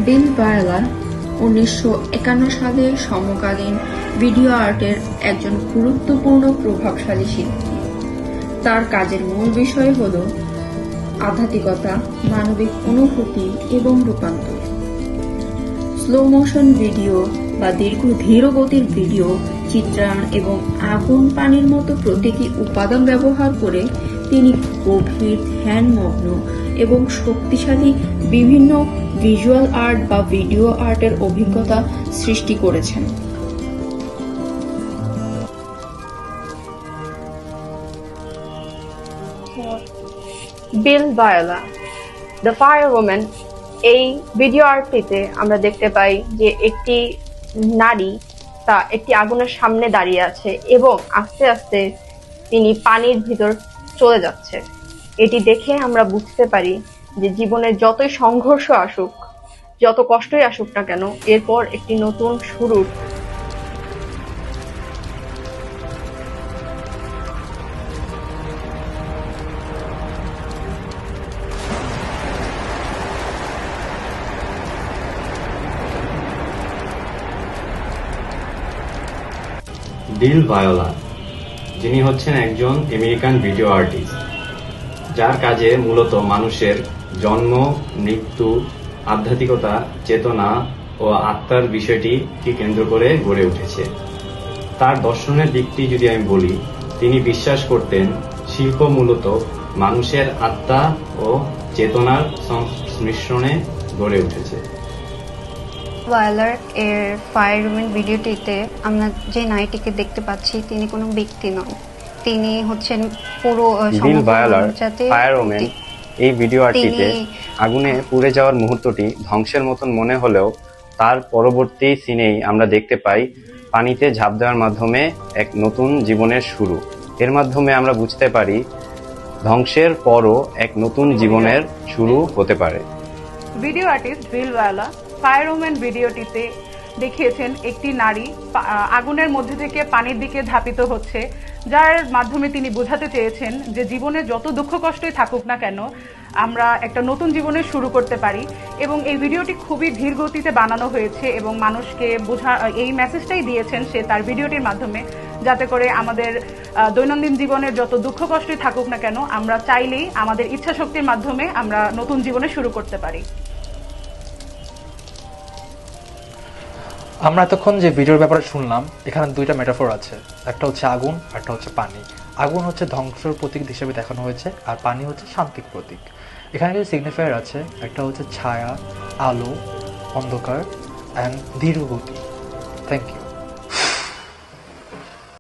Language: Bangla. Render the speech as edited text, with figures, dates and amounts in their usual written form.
বিল বায়লা 1951 সালে সমকালীন ভিডিও আর্টের একজন গুরুত্বপূর্ণ প্রভাবশালী শিল্পী। তার কাজের মূল বিষয় হল আধ্যাত্মিকতা, মানবিক অনুভূতি এবং রূপান্তর। স্লো মোশন ভিডিও বা ধীরগতির ভিডিও, চিত্রায়ন এবং আগুন পানির মতো প্রতীকী উপাদান ব্যবহার করে তিনি গভীর ধ্যানমগ্ন এবং শক্তিশালী বিভিন্ন ভিজুয়াল আর্ট বা ভিডিও আর্টের অভিজ্ঞতা সৃষ্টি করেছেন। বিল বায়োলা, দ্য ফায়ার ওম্যান। এই ভিডিও আর্টটিতে আমরা দেখতে পাই যে একটি নারী তা একটি আগুনের সামনে দাঁড়িয়ে আছে এবং আস্তে আস্তে তিনি পানির ভিতর চলে যাচ্ছে। এটি দেখে আমরা বুঝতে পারি যে জীবনে যতই সংঘর্ষ আসুক, যত কষ্টই আসুক না কেন, এরপর একটি নতুন শুরুর বিল বায়োলা, যিনি হচ্ছেন একজন আমেরিকান ভিডিও আর্টিস্ট, যার কাজে মূলত মানুষের জন্ম, মৃত্যু, আধ্যাত্মিকতা, চেতনা ও আত্মার বিষয়টিকে কেন্দ্র করে গড়ে উঠেছে। তার দর্শনের দিকটি যদি আমি বলি, তিনি বিশ্বাস করতেন শিল্প মূলত মানুষের আত্মা ও চেতনার সংমিশ্রণে গড়ে উঠেছে। বায়োলার এর ফায়ার ওম্যান ভিডিওটিতে আমরা যে নারীটিকে দেখতে পাচ্ছি তিনি কোনো ব্যক্তি নন, তিনি হচ্ছেন পুরো বিল বায়োলার ফায়ার ওম্যান এই ভিডিও আর্টটিতে আগুনে পুড়ে যাওয়ার মুহূর্তটি ধ্বংসের মতন মনে হলেও তার পরবর্তী সিনেই আমরা দেখতে পাই পানিতে ঝাঁপ দেওয়ার মাধ্যমে এক নতুন জীবনের শুরু। এর মাধ্যমে আমরা বুঝতে পারি ধ্বংসের পরও এক নতুন জীবনের শুরু হতে পারে। ভিডিও আর্টিস্ট বিল বায়োলা ফায়ার ওম্যান ভিডিওটিতে দেখিয়েছেন একটি নারী আগুনের মধ্যে থেকে পানির দিকে ধাপিত হচ্ছে, যার মাধ্যমে তিনি বোঝাতে চেয়েছেন যে জীবনে যত দুঃখ কষ্টই থাকুক না কেন, আমরা একটা নতুন জীবনের শুরু করতে পারি। এবং এই ভিডিওটি খুবই ধীর গতিতে বানানো হয়েছে এবং মানুষকে এই মেসেজটাই দিয়েছেন সে তার ভিডিওটির মাধ্যমে, যাতে করে আমাদের দৈনন্দিন জীবনের যত দুঃখ কষ্টই থাকুক না কেন, আমরা চাইলেই আমাদের ইচ্ছা শক্তির মাধ্যমে আমরা নতুন জীবনে শুরু করতে পারি। আমরা এতক্ষণ যে ভিডিওর ব্যাপারে শুনলাম, এখানে দুইটা মেটাফোর আছে, একটা হচ্ছে আগুন, একটা হচ্ছে পানি। আগুন হচ্ছে ধ্বংসের প্রতীক হিসেবে দেখানো হয়েছে, আর পানি হচ্ছে শান্তির প্রতীক। এখানে কিছু সিগনিফায়ার আছে, একটা হচ্ছে ছায়া, আলো, অন্ধকার অ্যান্ড ধীরগতি। Thank you.